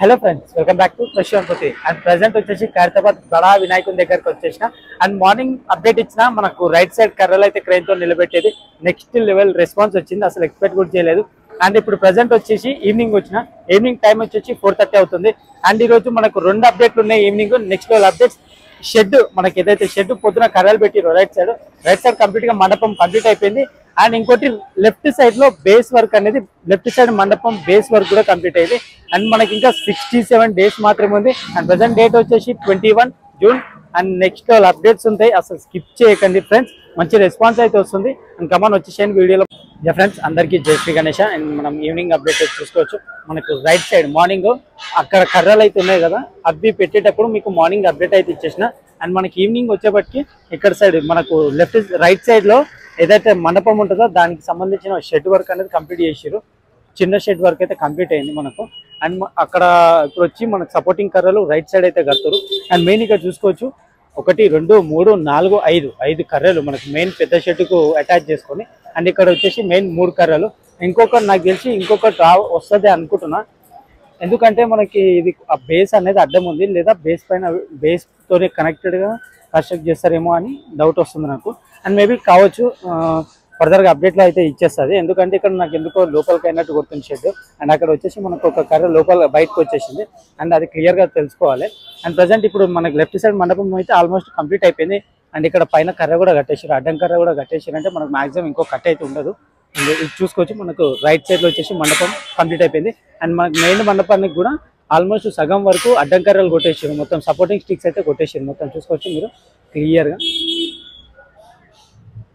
Hello friends, welcome back to fresh అనుభూతి. And present వచ్చేసి ఖైరతాబాద్ బడా వినాయకుని దగ్గరకు వచ్చేసిన. అండ్ మార్నింగ్ అప్డేట్ ఇచ్చిన మనకు రైట్ సైడ్ కర్రలు అయితే క్రెయిన్ తో నిలబెట్టేది నెక్స్ట్ లెవెల్ రెస్పాన్స్ వచ్చింది, అసలు ఎక్స్పెక్ట్ కూడా చేయలేదు. అండ్ ఇప్పుడు ప్రెసెంట్ వచ్చేసి ఈవినింగ్ టైం వచ్చేసి 4:30 అవుతుంది. అండ్ ఈ రోజు మనకు 2 అప్డేట్లు ఉన్నాయి. Evening next level updates shed, మనకి ఏదైతే షెడ్ పొద్దున కర్రలు పెట్టిరో రైట్ సైడ్ కంప్లీట్ గా మండపం కంప్లీట్ అయిపోయింది. అండ్ ఇంకోటి లెఫ్ట్ సైడ్ లో బేస్ వర్క్ అనేది, లెఫ్ట్ సైడ్ మండపం బేస్ వర్క్ కూడా కంప్లీట్ అయింది. అండ్ మనకి ఇంకా 67 డేస్ మాత్రమే ఉంది. అండ్ ప్రెసెంట్ డేట్ వచ్చేసి 21 జూన్. అండ్ నెక్స్ట్ అప్డేట్స్ ఉంటాయి, అసలు స్కిప్ చేయకండి ఫ్రెండ్స్, మంచి రెస్పాన్స్ అయితే వస్తుంది. అండ్ కమాన్ వచ్చేసాను వీడియోలో. ఫ్రెండ్స్ అందరికీ జై శ్రీ గణేష. అండ్ మనం ఈవినింగ్ అప్డేట్ చూసుకోవచ్చు. మనకు రైట్ సైడ్ మార్నింగ్ అక్కడ కర్రలు అయితే ఉన్నాయి కదా, అవి పెట్టేటప్పుడు మీకు మార్నింగ్ అప్డేట్ అయితే ఇచ్చేసిన. అండ్ మనకి ఈవినింగ్ వచ్చేపటికి ఇక్కడ సైడ్ మనకు రైట్ సైడ్ లో ఏదైతే మండపం ఉంటుందో దానికి సంబంధించిన షెడ్ వర్క్ అనేది కంప్లీట్ చేసారు. చిన్న షెడ్ వర్క్ అయితే కంప్లీట్ అయింది మనకు. అండ్ అక్కడ ఇప్పుడు వచ్చి మనకు సపోర్టింగ్ కర్రలు రైట్ సైడ్ అయితే కడతారు. అండ్ మెయిన్ ఇక్కడ చూసుకోవచ్చు 1 2 3 4 5 కర్రలు మనకు మెయిన్ పెద్ద షెడ్కు అటాచ్ చేసుకొని. అండ్ ఇక్కడ వచ్చేసి మెయిన్ 3 కర్రలు. ఇంకొకటి నాకు తెలిసి ఇంకొకటి వస్తుంది అనుకుంటున్నా, ఎందుకంటే మనకి ఇది ఆ బేస్ అనేది అడ్డం ఉంది, లేదా బేస్ తోనే కనెక్టెడ్ గా కన్స్ట్రక్ట్ చేస్తారేమో అని డౌట్ వస్తుంది నాకు. అండ్ మేబీ కావచ్చు, ఫర్దర్ గా అప్డేట్ లో అయితే ఇచ్చేస్తుంది. ఎందుకంటే ఇక్కడ నాకు ఎందుకో లోపలికి అయినట్టు కొడుతుంది షెడ్. అండ్ అక్కడ వచ్చేసి మనకు ఒక కర్ర లోపల బయటకు వచ్చేసింది. అండ్ అది క్లియర్ గా తెలుసుకోవాలి. అండ్ ప్రజెంట్ ఇప్పుడు మనకి లెఫ్ట్ సైడ్ మండపం అయితే ఆల్మోస్ట్ కంప్లీట్ అయిపోయింది. అండ్ ఇక్కడ పైన కర్ర కూడా కట్టేసారు, అడ్డం కర్ర కూడా కట్టేసారు. అంటే మనకు మాక్సిమం ఇంకో కట్ అయితే ఉండదు. ఇది చూసుకోవచ్చు, మనకు రైట్ సైడ్ లో వచ్చేసి మండపం కంప్లీట్ అయిపోయింది. అండ్ మనకు మెయిన్ మండపానికి కూడా ఆల్మోస్ట్ సగం వరకు అడ్డం కర్రలు కొట్టేసారు, మొత్తం సపోర్టింగ్ స్టిక్స్ అయితే కొట్టేసారు. మొత్తం చూసుకోవచ్చు మీరు క్లియర్ గా.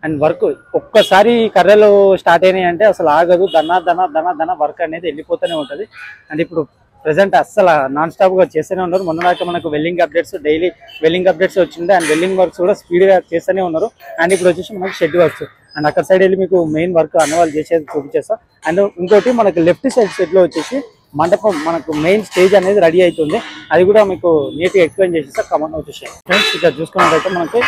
అండ్ వర్క్ ఒక్కసారి కర్రలు స్టార్ట్ అయినాయి అంటే అసలు ఆగదు, దన వర్క్ అనేది వెళ్ళిపోతూనే ఉంటుంది. అండ్ ఇప్పుడు ప్రెసెంట్ అస్సలు నాన్ స్టాప్ గా చేస్తూనే ఉన్నారు. మొన్న దాకా మనకు వెల్లింగ్ అప్డేట్స్, డైలీ వెల్లింగ్ అప్డేట్స్ వచ్చింది. అండ్ వెల్లింగ్ వర్క్స్ కూడా స్పీడ్ గా చేస్తూనే ఉన్నారు. అండ్ ఇప్పుడు వచ్చేసి మనకు షెడ్ వర్క్స్. అండ్ అక్కడ సైడ్ వెళ్ళి మీకు మెయిన్ వర్క్ అన్నవాళ్ళు చేసేది చూపించేస్తా. అండ్ ఇంకోటి మనకు లెఫ్ట్ సైడ్ షెడ్ లో వచ్చేసి మండపం మనకు మెయిన్ స్టేజ్ అనేది రెడీ అవుతుంది. అది కూడా మీకు నీట్ గా ఎక్స్ప్లెయిన్ చేసేస్తా. కమన్ వచ్చేసి ఫ్రెండ్స్ ఇక్కడ చూసుకున్నట్లయితే మనకి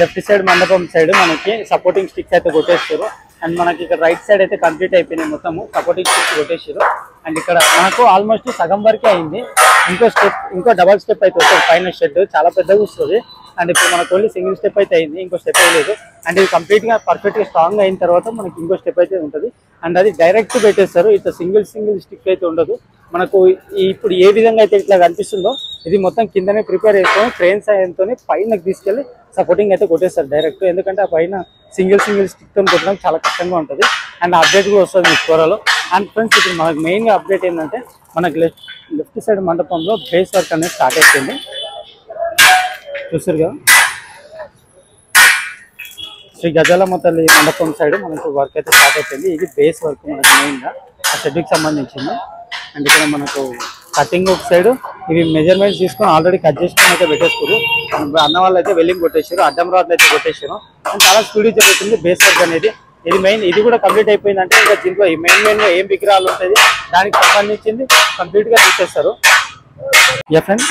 లెఫ్ట్ సైడ్ మండపం సైడ్ మనకి సపోర్టింగ్ స్టిక్స్ అయితే కొట్టేస్తారు. అండ్ మనకి ఇక్కడ రైట్ సైడ్ అయితే కంప్లీట్ అయిపోయినాయి, మొత్తము సపోర్టింగ్ స్టిక్స్ కొట్టేసారు. అండ్ ఇక్కడ మనకు ఆల్మోస్ట్ సగం వరకే అయింది. ఇంకో డబల్ స్టెప్ అయితే వస్తుంది పైన. షెడ్ చాలా పెద్దగా వస్తుంది. అండ్ ఇప్పుడు మనకు ఓన్లీ సింగిల్ స్టెప్ అయితే అయింది, ఇంకో స్టెప్ అయ్యలేదు. అండ్ ఇది కంప్లీట్ గా పర్ఫెక్ట్ గా స్ట్రాంగ్ అయిన తర్వాత మనకి ఇంకో స్టెప్ అయితే ఉంటుంది. అండ్ అది డైరెక్ట్ పెట్టేస్తారు, ఇట్లా సింగిల్ స్టిక్ అయితే ఉండదు. మనకు ఇప్పుడు ఏ విధంగా అయితే ఇట్లా కనిపిస్తుందో ఇది మొత్తం కిందనే ప్రిపేర్ చేసుకొని ట్రైన్ సాయంతో పైనకి తీసుకెళ్లి సపోర్టింగ్ అయితే కొట్టేస్తారు డైరెక్ట్. ఎందుకంటే ఆ పైన సింగిల్ స్టిక్ తో కొట్టడం చాలా కష్టంగా ఉంటుంది. అండ్ అప్డేట్ కూడా వస్తుంది మీకు త్వరలో. అండ్ ఫ్రెండ్స్ ఇప్పుడు మనకు మెయిన్ గా అప్డేట్ ఏంటంటే మనకి లెఫ్ట్ సైడ్ మండపంలో బేస్ వర్క్ అనేది స్టార్ట్ అయిపోయింది, చూసారు కదా. శ్రీ గజాలమ్మ తల్లి మండపం సైడ్ మనకు వర్క్ అయితే స్టార్ట్ అయిపోయింది. ఇది బేస్ వర్క్ మనకు మెయిన్ గా ఆ షెడ్కి సంబంధించింది. అండ్ ఇక్కడ మనకు కటింగ్ ఒక సైడ్ ఇవి మెజర్మెంట్స్ తీసుకొని ఆల్రెడీ కట్ చేసుకొని అయితే పెట్టేసుకోరు. అన్న వాళ్ళు అయితే వెల్లింగ్ కొట్టేసారు, అడ్డం రాడ్లు అయితే కొట్టేసారు. అండ్ చాలా స్పీడ్ జరుగుతుంది బేస్ వర్క్ అనేది. ఇది మెయిన్, ఇది కూడా కంప్లీట్ అయిపోయింది. అంటే ఇంకా దీంట్లో మెయిన్ గా ఏం విగ్రహాలు ఉంటుంది దానికి సంబంధించింది కంప్లీట్ గా తీసేస్తారు. ఫ్రెండ్స్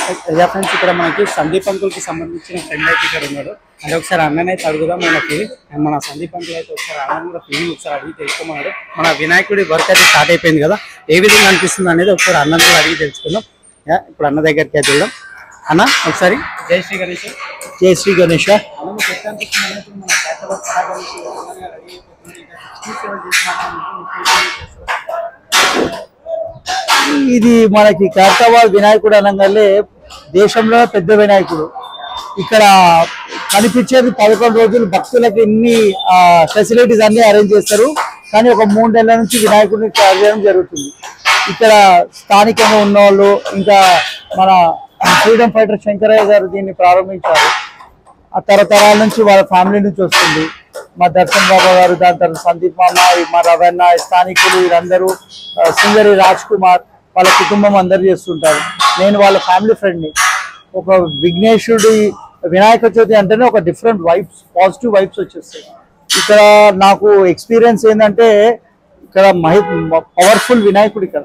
ఇక్కడ మనకి సందీప్ అంకుల్ కి సంబంధించిన ఫ్రెండ్ అయితే ఇక్కడ ఉన్నారు. అంటే ఒకసారి అన్నని అయితే అడుగుదాం మన ఫీలింగ్. అండ్ మన సందీప్ అంకుల్ అయితే ఒకసారి అన్న కూడా ఫీలింగ్ ఒకసారి అడిగి తెలుసుకోమన్నారు. మన వినాయకుడి వర్క్ అయితే స్టార్ట్ అయిపోయింది కదా, ఏ విధంగా అనిపిస్తుంది అనేది ఒకసారి అన్న కూడా అడిగి తెలుసుకుందాం. ఇప్పుడు అన్న దగ్గరికి అయితే వెళ్దాం. అన్న ఒకసారి జై శ్రీ గణేష్. జై శ్రీ గణేష్. ఇది మనకి ఖైరతాబాద్ వినాయకుడు అనగానే దేశంలో పెద్ద వినాయకుడు. ఇక్కడ కనిపించేది 11 రోజులు భక్తులకు ఇన్ని ఫెసిలిటీస్ అన్ని అరేంజ్ చేస్తారు. కానీ ఒక 3 నెలల నుంచి వినాయకుడిని తయారు చేయడం జరుగుతుంది. ఇక్కడ స్థానికంగా ఉన్నవాళ్ళు, ఇంకా మన ఫ్రీడమ్ ఫైటర్ శంకరయ్య గారు దీన్ని ప్రారంభించారు. ఆ తరతరాల నుంచి వాళ్ళ ఫ్యామిలీ నుంచి వస్తుంది. మా దర్శన్ బాబా గారు, దాని తర్వాత సందీప్ మామ, మా రవణ, స్థానికులు వీళ్ళందరూ, సింగరి రాజ్ కుమార్ వాళ్ళ కుటుంబం అందరు చేస్తుంటారు. నేను వాళ్ళ ఫ్యామిలీ ఫ్రెండ్ని. ఒక విఘ్నేశ్వరుడి వినాయక చవితి అంటేనే ఒక డిఫరెంట్ వైబ్స్, పాజిటివ్ వైబ్స్ వచ్చేస్తాయి. ఇక్కడ నాకు ఎక్స్పీరియన్స్ ఏంటంటే ఇక్కడ పవర్ఫుల్ వినాయకుడు. ఇక్కడ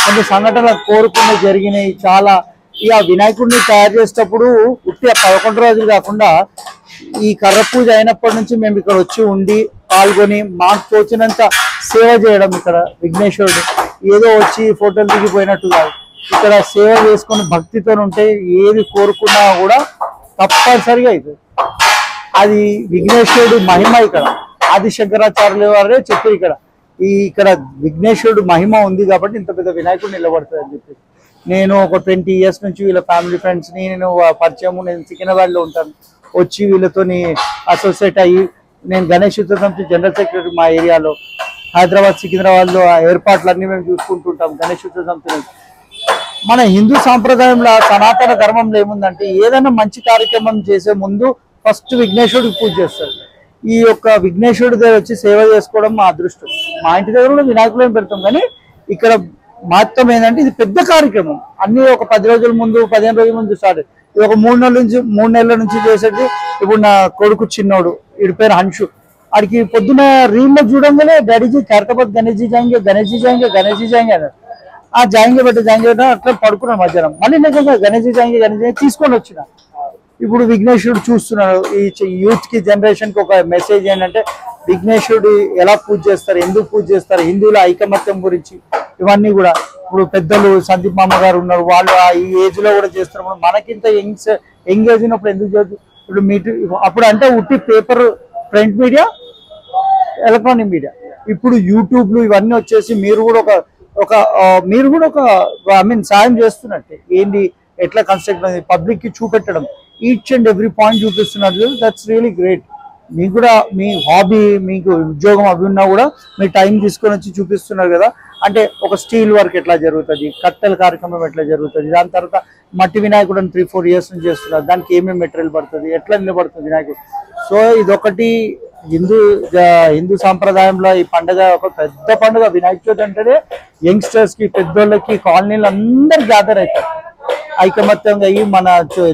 కొన్ని సంఘటనలు కోరుకునే జరిగినాయి చాలా. ఈ ఆ వినాయకుడిని తయారు చేసేటప్పుడు ఉట్టి 11 రోజులు కాకుండా ఈ కర్ర పూజ అయినప్పటి నుంచి మేము ఇక్కడ వచ్చి ఉండి పాల్గొని మాకు తోచినంత సేవ చేయడం. ఇక్కడ విఘ్నేశ్వరుడు ఏదో వచ్చి ఫోటోలు దిగిపోయినట్టు కాదు, ఇక్కడ సేవ చేసుకుని భక్తితో ఉంటే ఏది కోరుకున్నా కూడా తప్పనిసరిగా అవుతుంది. అది విఘ్నేశ్వరుడు మహిమ. ఇక్కడ ఆది శంకరాచార్యుల వారే చెప్పారు ఇక్కడ విఘ్నేశ్వరుడు మహిమ ఉంది కాబట్టి ఇంత పెద్ద వినాయకుడు నిలబడుతుంది అని చెప్పి. నేను ఒక 20 years నుంచి వీళ్ళ ఫ్యామిలీ ఫ్రెండ్స్ని నేను పరిచయము, నేను సికింద్రాబాద్లో ఉంటాను, వచ్చి వీళ్ళతో అసోసియేట్ అయ్యి నేను గణేష్ ఉత్సవ సమితి జనరల్ సెక్రటరీ. మా ఏరియాలో హైదరాబాద్ సికింద్రాబాద్లో ఏర్పాట్లన్నీ మేము చూసుకుంటుంటాం గణేష్ ఉత్సవ సమితి. మన హిందూ సాంప్రదాయంలో సనాతన ధర్మంలో ఏముందంటే ఏదైనా మంచి కార్యక్రమం చేసే ముందు ఫస్ట్ విఘ్నేశ్వరుడికి పూజ చేస్తారు. ఈ యొక్క విఘ్నేశ్వరుడి దగ్గర వచ్చి సేవ చేసుకోవడం మా అదృష్టం. మా ఇంటి దగ్గర కూడా వినాయకులను పెడతాం, కానీ ఇక్కడ మహత్వం ఏంటంటే ఇది పెద్ద కార్యక్రమం. అన్ని ఒక 10 రోజుల ముందు 15 రోజుల ముందు స్టార్ట్. ఇది ఒక 3 నెలల నుంచి చేసేది. ఇప్పుడు నా కొడుకు చిన్నోడు, వీడి పేరు హన్షు, ఆడికి పొద్దున రీల్లో చూడంగానే డాడీజీ ఖైరతాబాద్ గణేష్ జీ జాయింగే గణేష్ జీ జాయింగే గణేష్ జీ జాయింగే అన్నారు. ఆ జాయింగే పెట్ట అట్లా పడుకున్నాను మధ్యాహ్నం. మళ్ళీ నిజంగా గణేష్ జీ జాయింగే తీసుకొని వచ్చిన. ఇప్పుడు విఘ్నేశ్వరుడు చూస్తున్నాడు. ఈ యూత్ కి జనరేషన్ కి ఒక మెసేజ్ ఏంటంటే విఘ్నేశ్వరుడు ఎలా పూజ చేస్తారు, ఎందుకు పూజ చేస్తారు, హిందువుల ఐకమత్యం గురించి ఇవన్నీ కూడా. ఇప్పుడు పెద్దలు సందీప్ మామ గారు ఉన్నారు, వాళ్ళు ఈ ఏజ్ లో కూడా చేస్తున్నారు. మనకింత యంగ్ ఏజ్ ఉన్నప్పుడు ఎందుకు చేయదు? ఇప్పుడు అప్పుడు అంటే ఉట్టి paper, print media, electronic media. ఇప్పుడు యూట్యూబ్లు ఇవన్నీ వచ్చేసి మీరు కూడా ఒక ఐ మీన్ సాయం చేస్తున్నట్టే. ఏంటి ఎట్లా కన్స్ట్రక్ట్ పబ్లిక్ కి చూపెట్టడం, ఈచ్ అండ్ ఎవ్రీ పాయింట్ చూపిస్తున్నారు. That's really great. మీకు కూడా మీ హాబీ, మీకు ఉద్యోగం అవి ఉన్నా కూడా మీ టైం తీసుకొని వచ్చి చూపిస్తున్నారు కదా. అంటే ఒక స్టీల్ వర్క్ ఎట్లా జరుగుతుంది, కట్టెల కార్యక్రమం ఎట్లా జరుగుతుంది, దాని తర్వాత మట్టి వినాయకుడు 3-4 years నుంచి చేస్తున్నారు. దానికి ఏమేమి మెటీరియల్ పడుతుంది, ఎట్లా నిలబడుతుంది వినాయకుడు. సో ఇదొకటి హిందూ సాంప్రదాయంలో ఈ పండుగ ఒక పెద్ద పండుగ. వినాయక చవితి అంటేనే యంగ్స్టర్స్ కి, పెద్దోళ్ళకి, కాలనీలు అందరు గ్యాదర్ అవుతారు. ఐకమత్యంగా అయ్యి మన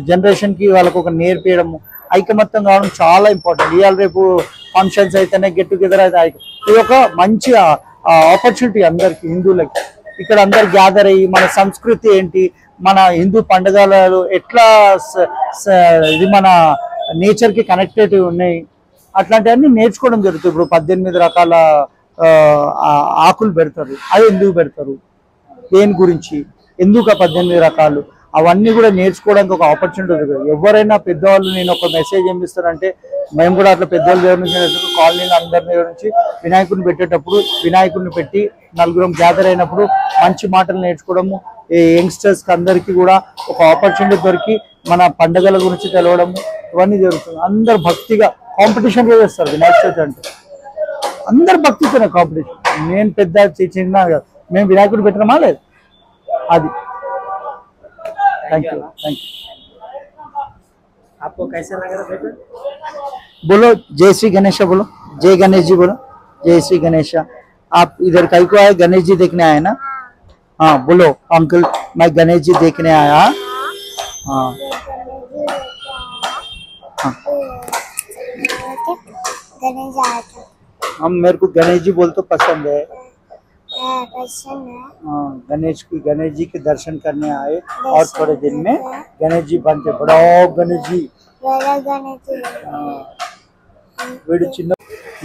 జనరేషన్ కి వాళ్ళకు ఒక నేర్పించడము, ఐకమత్యం కావడం చాలా ఇంపార్టెంట్. ఇవాళ రేపు ఫంక్షన్స్ అయితేనే గెట్ టుగెదర్ అయితే ఇది ఒక మంచి ఆపర్చునిటీ అందరికి హిందువులకి. ఇక్కడ అందరు గ్యాదర్ అయ్యి మన సంస్కృతి ఏంటి, మన హిందూ పండుగలు ఎట్లా ఇది మన నేచర్ కి కనెక్టెడ్ ఉన్నాయి, అట్లాంటివన్నీ నేర్చుకోవడం జరుగుతుంది. ఇప్పుడు 18 రకాల ఆకులు పెడతారు, అవి ఎందుకు పెడతారు, దేని గురించి, ఎందుకు 18 రకాలు, అవన్నీ కూడా నేర్చుకోవడానికి ఒక ఆపర్చునిటీ ఉంది. ఎవరైనా పెద్దవాళ్ళు, నేను ఒక మెసేజ్ ఏమి ఇస్తానంటే, మేము కూడా అట్లా పెద్దవాళ్ళ దగ్గర నుంచి కాలనీలో అందరి దగ్గర నుంచి వినాయకుడిని పెట్టేటప్పుడు వినాయకుడిని పెట్టి నలుగురం గ్యాదర్ అయినప్పుడు మంచి మాటలు నేర్చుకోవడము, యంగ్స్టర్స్కి అందరికీ కూడా ఒక ఆపర్చునిటీ దొరికి మన పండుగల గురించి తెలవడము ఇవన్నీ జరుగుతుంది. అందరు భక్తిగా కాంపిటీషన్గా చేస్తారు వినాయక చవితి అంటే. అందరు భక్తితోనే కాంపిటీషన్. నేను పెద్ద చిన్న మేము వినాయకుడిని పెట్టినామా లేదు, అది. Thank you. आपको कैसा लग रहा बेटा? बोलो जय श्री गणेश, बोलो जय गणेश जी, बोलो जय श्री गणेश. आप इधर कहीं को आए, गणेश जी देखने आए ना? हाँ बोलो अंकल, मैं गणेश जी देखने आया. हाँ गणेश आया था. हम मेरे को गणेश जी बोल तो पसंद है. गणेश जी के दर्शन करने आए और थोड़े दिन में गणेश जी बनते. बड़ा गणेश जी వీడు చిన్న.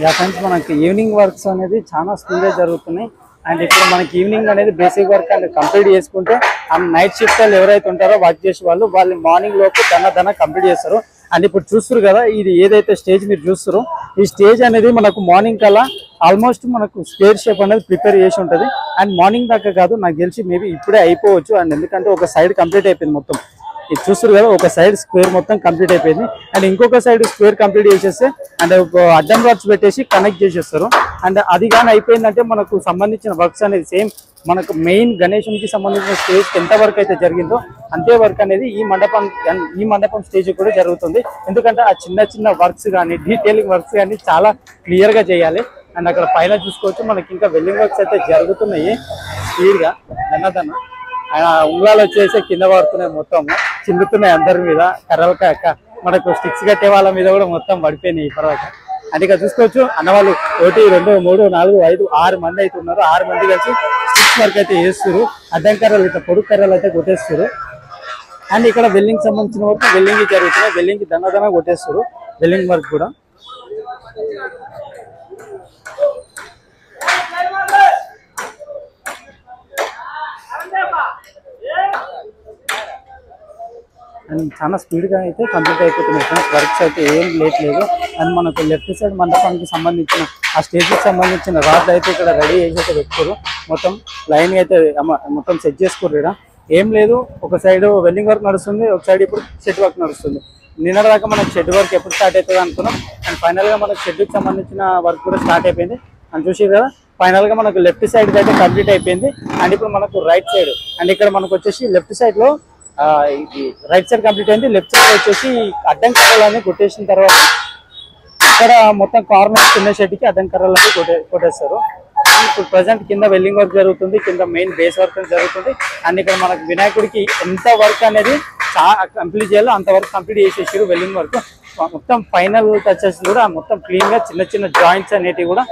యా ఫ్రెండ్స్, మనకి ఈవినింగ్ వర్క్స్ అనేది చాలా స్పీడ్గా జరుగుతున్నాయి. అండ్ ఇప్పుడు మనకి ఈవినింగ్ అనేది బేసిక్ వర్క్ అండ్ కంప్లీట్ చేసుకుంటే ఆ నైట్ షిఫ్ట్ వాళ్ళు ఎవరైతే ఉంటారో వర్క్ చేసే వాళ్ళు మార్నింగ్ లోపు దన్న కంప్లీట్ చేస్తారు. అండ్ ఇప్పుడు చూస్తారు కదా, ఇది ఏదైతే స్టేజ్ మీరు చూస్తారో ఈ స్టేజ్ అనేది మనకు మార్నింగ్ కల్లా ఆల్మోస్ట్ మనకు స్క్వేర్ షేప్ అనేది ప్రిపేర్ చేసి ఉంటుంది. అండ్ మార్నింగ్ దాకా కాదు, నాకు తెలిసి మేబీ ఇప్పుడే అయిపోవచ్చు. అండ్ ఎందుకంటే ఒక సైడ్ కంప్లీట్ అయిపోయింది మొత్తం. ఇది చూస్తారు కదా, ఒక సైడ్ స్క్వేర్ మొత్తం కంప్లీట్ అయిపోయింది. అండ్ ఇంకొక సైడ్ స్క్వేర్ కంప్లీట్ చేసేస్తే అండ్ అడ్డం రాడ్స్ పెట్టేసి కనెక్ట్ చేసేస్తారు. అండ్ అది కానీ అయిపోయిందంటే మనకు సంబంధించిన వర్క్స్ అనేది సేమ్ మనకు మెయిన్ గణేశునికి సంబంధించిన స్టేజ్ ఎంత వరకు అయితే జరిగిందో అంతే వర్క్ అనేది ఈ మండపం స్టేజ్ కూడా జరుగుతుంది. ఎందుకంటే ఆ చిన్న వర్క్స్ కానీ డీటెయిలింగ్ వర్క్స్ కానీ చాలా క్లియర్ గా చేయాలి. అండ్ అక్కడ పైన చూసుకోవచ్చు మనకి ఇంకా వెల్డింగ్ వర్క్స్ అయితే జరుగుతున్నాయి స్పీడ్ గా. దన్న ఉంగళాలు వచ్చేసి కింద పడుతున్నాయి, మొత్తం చిందుతున్నాయి అందరి మీద. కర్రలు మనకు స్టిక్స్ కట్టే వాళ్ళ మీద కూడా మొత్తం పడిపోయినాయి ఇప్పటివరకు. అంటే ఇక్కడ చూసుకోవచ్చు అన్నవాళ్ళు 1 2 3 4 5 6 మంది అయితే ఉన్నారు. 6 మంది కలిసి స్టిక్స్ వర్క్ అయితే చేస్తారు. అడ్డం కర్రలు ఇట్లా పొడుగు కర్రలు అయితే కొట్టేస్తారు. అండ్ ఇక్కడ వెల్డింగ్ సంబంధించిన వరకు వెల్డింగ్ జరుగుతున్నాయి. వెల్డింగ్ దన్న కొట్టేస్తారు వెల్డింగ్ వర్క్ కూడా. అండ్ చాలా స్పీడ్గా అయితే కంప్లీట్ అయిపోతున్నాయి ఫ్రెండ్స్. వర్క్స్ అయితే ఏం లేట్ లేదు. అండ్ మనకు లెఫ్ట్ సైడ్ మండపానికి సంబంధించిన ఆ స్టేజ్కి సంబంధించిన రాడ్లు అయితే ఇక్కడ రెడీ చేసి అయితే పెట్టుకోరు. మొత్తం లైన్ అయితే మొత్తం సెట్ చేసుకోరు. ఇక్కడ ఏం లేదు, ఒక సైడ్ వెల్డింగ్ వర్క్ నడుస్తుంది, ఒక సైడ్ ఇప్పుడు షెడ్ వర్క్ నడుస్తుంది. నిన్న దాకా మనకు షెడ్ వర్క్ ఎప్పుడు స్టార్ట్ అవుతుంది అనుకున్నాం. అండ్ ఫైనల్గా మనకు షెడ్కి సంబంధించిన వర్క్ కూడా స్టార్ట్ అయిపోయింది. అని చూసి కదా ఫైనల్గా మనకు లెఫ్ట్ సైడ్ అయితే కంప్లీట్ అయిపోయింది. అండ్ ఇప్పుడు మనకు రైట్ సైడ్, అండ్ ఇక్కడ మనకు వచ్చేసి లెఫ్ట్ సైడ్లో రైట్ సైడ్ కంప్లీట్ అయింది. లెఫ్ట్ సైడ్ వచ్చేసి అడ్డం కర్రలన్నీ కొట్టేసిన తర్వాత ఇక్కడ మొత్తం కార్నర్ చిన్న షెడ్కి అడ్డం కర్రలన్నీ కొట్టేస్తారు. ఇప్పుడు ప్రజెంట్ కింద వెల్డింగ్ వర్క్ జరుగుతుంది, కింద మెయిన్ బేస్ వర్క్ జరుగుతుంది. అండ్ ఇక్కడ మనకు వినాయకుడికి ఎంత వర్క్ అనేది కంప్లీట్ చేయాలో అంతవరకు కంప్లీట్ చేసేసారు. వెల్డింగ్ వర్క్ మొత్తం ఫైనల్ టచెస్ కూడా మొత్తం క్లీన్ గా చిన్న చిన్న జాయింట్స్ అనేటివి కూడా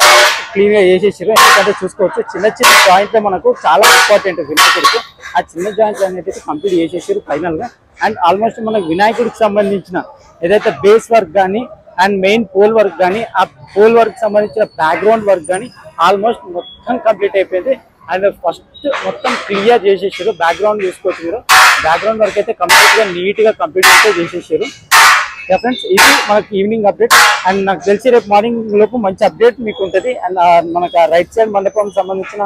క్లీన్ గా చేసేసారు. ఎందుకంటే చూసుకోవచ్చు చిన్న చిన్న జాయింట్లు మనకు చాలా ఇంపార్టెంట్ వినాయకుడికి. ఆ చిన్న జాయింట్స్ అనేటివి కంప్లీట్ చేసేసారు ఫైనల్ గా. అండ్ ఆల్మోస్ట్ మనకు వినాయకుడికి సంబంధించిన ఏదైతే బేస్ వర్క్ కానీ అండ్ మెయిన్ పోల్ వర్క్ కానీ ఆ పోల్ వర్క్ సంబంధించిన బ్యాక్గ్రౌండ్ వర్క్ కానీ ఆల్మోస్ట్ మొత్తం కంప్లీట్ అయిపోయింది. అండ్ ఫస్ట్ మొత్తం క్లియర్ చేసేసారు. బ్యాక్గ్రౌండ్ చూసుకోవచ్చు మీరు, బ్యాక్గ్రౌండ్ వర్క్ అయితే కంప్లీట్ గా నీట్ గా కంప్లీట్ అయితే చేసేసారు. ఫ్రెండ్స్ ఇది మనకి ఈవినింగ్ అప్డేట్. అండ్ నాకు తెలిసి రేపు మార్నింగ్ లోపు మంచి అప్డేట్ మీకు ఉంటుంది. అండ్ మనకు రైట్ సైడ్ మండపం సంబంధించిన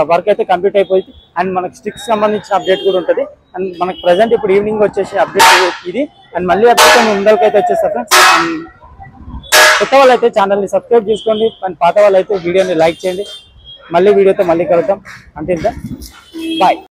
వర్క్ అయితే కంప్లీట్ అయిపోయింది. అండ్ మనకు స్టిక్స్ సంబంధించిన అప్డేట్ కూడా ఉంటుంది. అండ్ మనకు ప్రజెంట్ ఇప్పుడు ఈవినింగ్ వచ్చేసి అప్డేట్ ఇది. అండ్ మళ్ళీ అప్డేట్ ముందరకైతే వచ్చేస్తారు ఫ్రెండ్స్. కొత్త వాళ్ళు అయితే ఛానల్ని సబ్స్క్రైబ్ చేసుకోండి. అండ్ పాత వాళ్ళు అయితే వీడియోని లైక్ చేయండి. మళ్ళీ వీడియోతో మళ్ళీ కలుద్దాం. అంటే బాయ్.